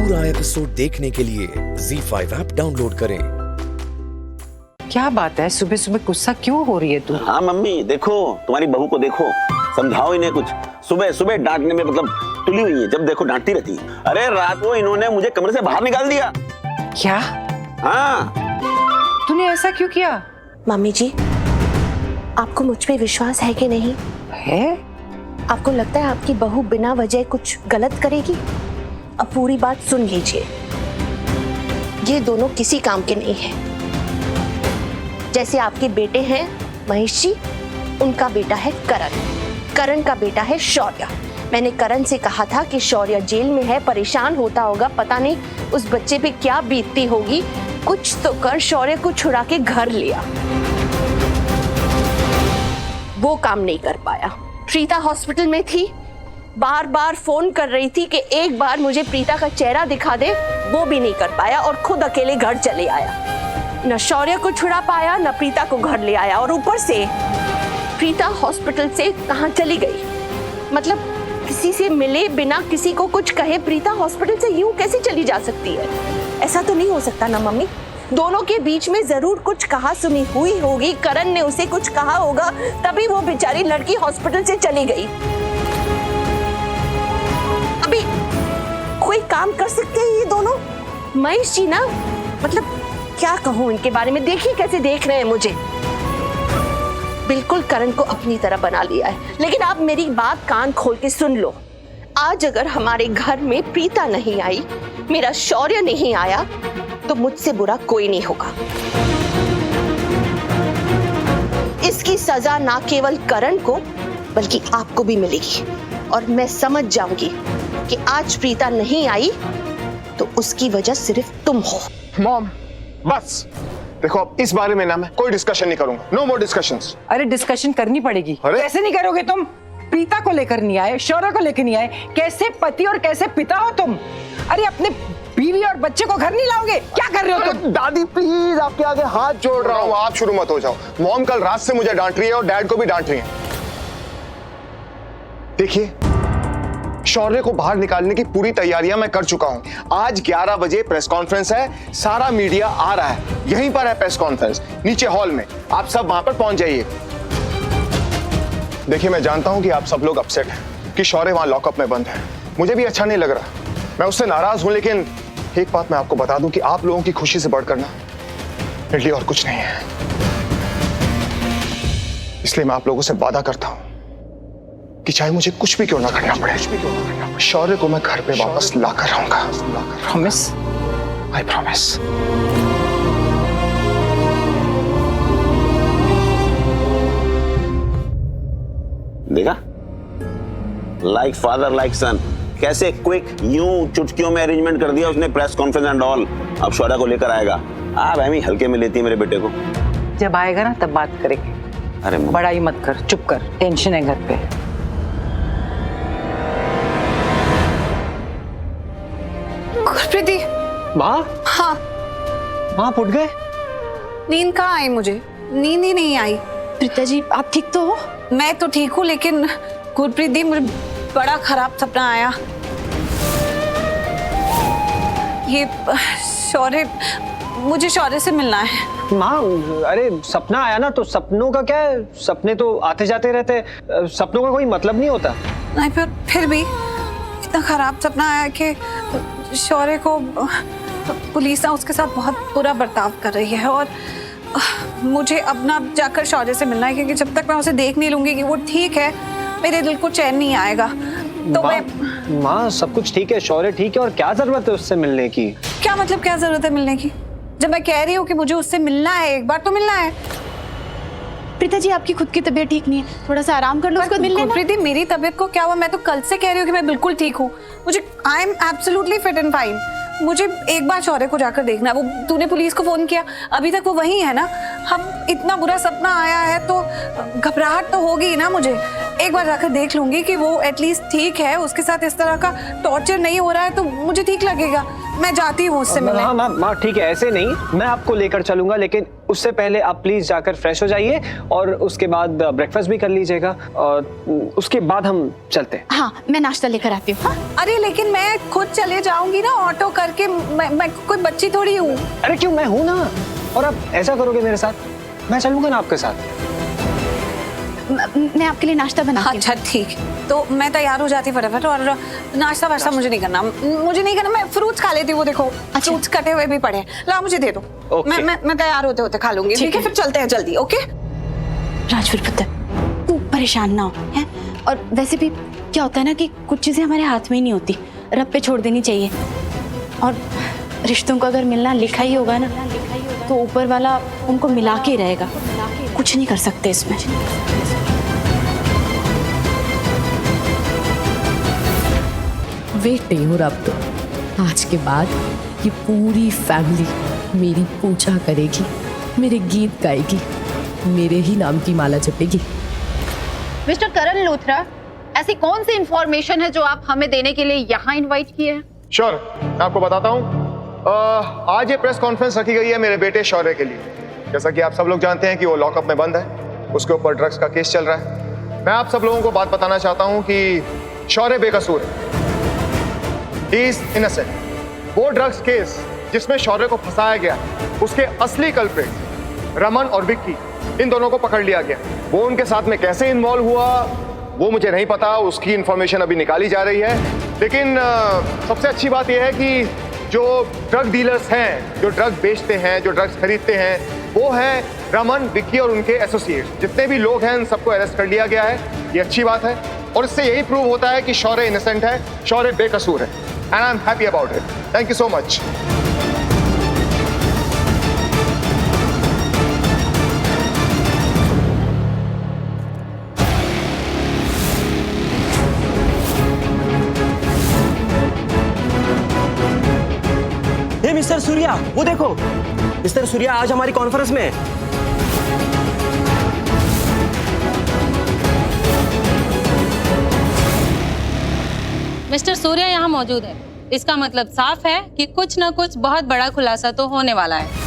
पूरा एपिसोड देखने के लिए ZEE5 ऐप डाउनलोड करें। क्या बात है, सुबह सुबह गुस्सा क्यों हो रही है तू? हाँ मम्मी, देखो तुम्हारी बहू को देखो, समझाओ इन्हें कुछ। सुबह सुबह डांटने में मतलब तुली हुई है, जब देखो डांटती रहती है। अरे रात को इन्होंने मुझे कमरे से बाहर निकाल दिया। क्या? हाँ। तूने ऐसा क्यों किया? मम्मी जी, आपको मुझ पे विश्वास है कि नहीं? है? आपको लगता है आपकी बहू बिना वजह कुछ गलत करेगी? अब पूरी बात सुन लीजिए। ये दोनों किसी काम के नहीं हैं। जैसे आपके बेटे हैं महेश जी, उनका बेटा है करण, करण का बेटा है शौर्य। मैंने करण से कहा था कि शौर्य जेल में है, परेशान होता होगा, पता नहीं उस बच्चे पे क्या बीतती होगी, कुछ तो कर शौर्य को छुड़ा के घर लिया। वो काम नहीं कर पाया। प्रीता हॉस्पिटल में थी, बार बार फोन कर रही थी कि एक बार मुझे प्रीता का चेहरा दिखा दे, वो भी नहीं कर पाया और खुद अकेले घर चले आया। न शौर्य को छुड़ा पाया, न प्रीता को घर ले आया, और ऊपर से प्रीता हॉस्पिटल से कहाँ चली गई, मतलब किसी से मिले बिना, किसी को कुछ कहे प्रीता हॉस्पिटल से यूं कैसे चली जा सकती है? ऐसा तो नहीं हो सकता ना मम्मी। दोनों के बीच में जरूर कुछ कहा सुनी हुई होगी, करण ने उसे कुछ कहा होगा, तभी वो बेचारी लड़की हॉस्पिटल से चली गई। अभी कोई काम कर सकते हैं ये दोनों? महेश जी ना, मतलब क्या कहूँ इनके बारे में, देखिए कैसे देख रहे हैं मुझे। बिल्कुल करण को अपनी तरह बना लिया है। लेकिन आप मेरी बात कान खोल के सुन लो। आज अगर हमारे घर में प्रीता नहीं आई, मेरा शौर्य नहीं आया, तो मुझसे बुरा कोई नहीं होगा। इसकी सजा ना केवल करण को बल्कि आपको भी मिलेगी, और मैं समझ जाऊंगी कि आज प्रीता नहीं आई तो उसकी वजह सिर्फ तुम हो। मॉम, बस देखो, अब इस बारे में ना मैं कोई डिस्कशन नहीं करूंगा। नो मोर डिस्कशंस। अरे डिस्कशन करनी पड़ेगी। अरे कैसे नहीं करोगे तुम? प्रीता को लेकर नहीं आए, शौर्य को लेकर नहीं आए, कैसे पति और कैसे पिता हो तुम? अरे अपने बीवी और बच्चे को घर नहीं लाओगे? क्या कर रहे हो तुम? दादी प्लीज, आपके आगे हाथ जोड़ रहा हूँ, आप शुरू मत हो जाओ। मॉम कल रात से मुझे डांट रही है और डैड को भी डांट रही है। देखिए, शौर्य को बाहर निकालने की पूरी तैयारियां मैं कर चुका हूं। आज 11 बजे प्रेस कॉन्फ्रेंस है, सारा मीडिया आ रहा है, यहीं पर है प्रेस कॉन्फ्रेंस, नीचे हॉल में। आप सब वहां पर पहुंच जाइए। देखिए, मैं जानता हूं कि आप सब लोग अपसेट हैं कि शौर्य वहां लॉकअप में बंद है। मुझे भी अच्छा नहीं लग रहा, मैं उससे नाराज हूं, लेकिन एक बात मैं आपको बता दूं कि आप लोगों की खुशी से बढ़कर ना मेरे लिए और कुछ नहीं है। इसलिए मैं आप लोगों से वादा करता हूं कि चाहे मुझे कुछ भी क्यों ना करना पड़े, शौर्य को मैं घर पे वापस लाकर रहूंगा। प्रॉमिस? I promise. देखा, लाइक फादर लाइक सन, कैसे क्विक यूं चुटकियों में अरेंजमेंट कर दिया उसने, प्रेस कॉन्फ्रेंस एंड ऑल। अब शौर्य को लेकर आएगा। आप एमी हल्के में लेती है मेरे बेटे को। जब आएगा ना तब बात करेंगे। अरे बड़ा ही मत कर, चुप कर, टेंशन है घर पे। प्रीति। माँ? हाँ। माँ उठ गए? नींद कहाँ आई मुझे? नींद ही नहीं आई। प्रीता जी, आप ठीक तो हो? मैं तो ठीक हूँ, लेकिन गुरप्रीत दी, मुझे बड़ा खराब सपना आया। ये शौर्य, मुझे शौर्य से मिलना है। माँ, अरे सपना आया ना, तो सपनों का क्या है? सपने तो आते जाते रहते, सपनों का कोई मतलब नहीं होता। नहीं, फिर भी इतना खराब सपना आया कि शौर्य को पुलिस ना उसके साथ बहुत बुरा बर्ताव कर रही है, और मुझे अब ना जाकर शौर्य से मिलना है, क्योंकि जब तक मैं उसे देख नहीं लूंगी कि वो ठीक है, मेरे दिल को चैन नहीं आएगा। तो माँ, सब कुछ ठीक है, शौर्य ठीक है, और क्या जरूरत है उससे मिलने की? क्या मतलब क्या जरूरत है मिलने की? जब मैं कह रही हूँ कि मुझे उससे मिलना है, एक बार तो मिलना है। प्रीता जी, आपकी खुद की तबीयत ठीक नहीं है, थोड़ा सा आराम कर लो, उसको मिल लेना। प्रीति, मेरी तबीयत को क्या हुआ? मैं तो कल से कह रही हूँ कि मैं बिल्कुल ठीक हूँ। मुझे I am absolutely fit and fine. मुझे एक बार शौर्य को जाकर देखना। वो तूने पुलिस को फोन किया, अभी तक वो वहीं है ना? हम इतना बुरा सपना आया है तो घबराहट तो होगी ना मुझे। एक बार जाकर देख लूंगी कि वो एटलीस्ट ठीक है, उसके साथ इस तरह का टॉर्चर नहीं हो रहा है, तो मुझे ठीक लगेगा। मैं जाती हूँ उससे मिलने। हाँ माँ, ठीक है, ऐसे नहीं, मैं आपको लेकर चलूंगा, लेकिन उससे पहले आप प्लीज जाकर फ्रेश हो जाइए और उसके बाद ब्रेकफास्ट भी कर लीजिएगा और उसके बाद हम चलते हैं। हाँ, मैं नाश्ता लेकर आती हूँ। हाँ? अरे लेकिन मैं खुद चले जाऊंगी ना ऑटो करके, मैं कोई बच्ची थोड़ी हूँ। अरे क्यों, मैं हूं ना। और आप ऐसा करोगे मेरे साथ, मैं चलूंगा ना आपके साथ। मैं आपके लिए नाश्ता बनाती हूँ। अच्छा ठीक, तो मैं तैयार हो जाती फटाफट। और नाश्ता वाश्ता मुझे नहीं करना, मैं फ्रूट्स खा लेती हूँ। वो देखो फ्रूट्स कटे हुए भी पड़े हैं, लाओ मुझे दे दो। Okay. मैं तैयार होते होते खा लूंगी। ठीक है, फिर चलते हैं जल्दी। ओके राजवीर पुत्र, तू परेशान ना हो है। और वैसे भी क्या होता है ना कि कुछ चीजें हमारे हाथ में ही नहीं होती, रब पे छोड़ देनी चाहिए। और रिश्तों को अगर मिलना लिखा ही होगा ना, तो ऊपर वाला उनको मिला के ही रहेगा, कुछ नहीं कर सकते इसमें। वेट नहीं हो रहा अब तो। आज के बाद ये पूरी फैमिली मेरी पूजा करेगी, मेरे गीत गाएगी, मेरे ही नाम की माला जपेगी। मिस्टर करण लोथरा, ऐसी कौन सी इंफॉर्मेशन है जो आप हमें देने के लिए यहाँ इनवाइट किए हैं? श्योर, मैं आपको बताता हूँ। आज ये प्रेस कॉन्फ्रेंस रखी गई है मेरे बेटे शौर्य के लिए। जैसा कि आप सब लोग जानते हैं कि वो लॉकअप में बंद है, उसके ऊपर ड्रग्स का केस चल रहा है। मैं आप सब लोगों को बात बताना चाहता हूँ कि शौर्य बेकसूर है, ही इज इनोसेंट। वो ड्रग्स केस जिसमें शौर्य को फंसाया गया, उसके असली कल्प्रिट रमन और विक्की, इन दोनों को पकड़ लिया गया। वो उनके साथ में कैसे इन्वॉल्व हुआ वो मुझे नहीं पता, उसकी इंफॉर्मेशन अभी निकाली जा रही है। लेकिन सबसे अच्छी बात यह है कि जो ड्रग डीलर्स हैं, जो ड्रग बेचते हैं, जो ड्रग्स खरीदते हैं, वो है रमन, विक्की और उनके एसोसिएट्स। जितने भी लोग हैं उन सबको अरेस्ट कर लिया गया है। ये अच्छी बात है और इससे यही प्रूव होता है कि शौर्य इनोसेंट है, शौर्य बेकसूर है। And I am happy about it. Thank you so much. Mister Surya, वो देखो, मिस्टर सूर्या आज हमारी कॉन्फ्रेंस में है। मिस्टर सूर्या यहाँ मौजूद है, इसका मतलब साफ है कि कुछ न कुछ बहुत बड़ा खुलासा तो होने वाला है।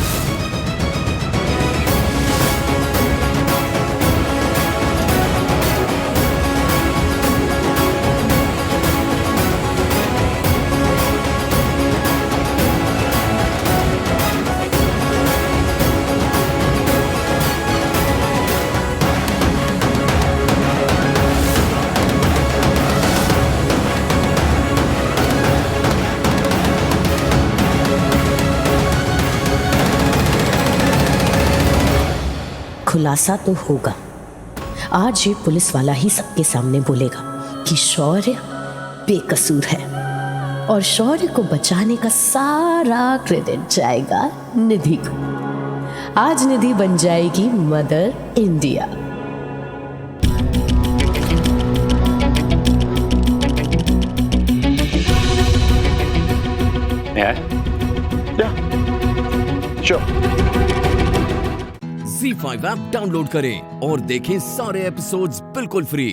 खुलासा तो होगा। आज ये पुलिस वाला ही सबके सामने बोलेगा कि शौर्य बेकसूर है और शौर्य को बचाने का सारा क्रेडिट जाएगा निधि को। आज निधि बन जाएगी mother India. ZEE5 app download करें और देखें सारे एपिसोड्स बिल्कुल फ्री।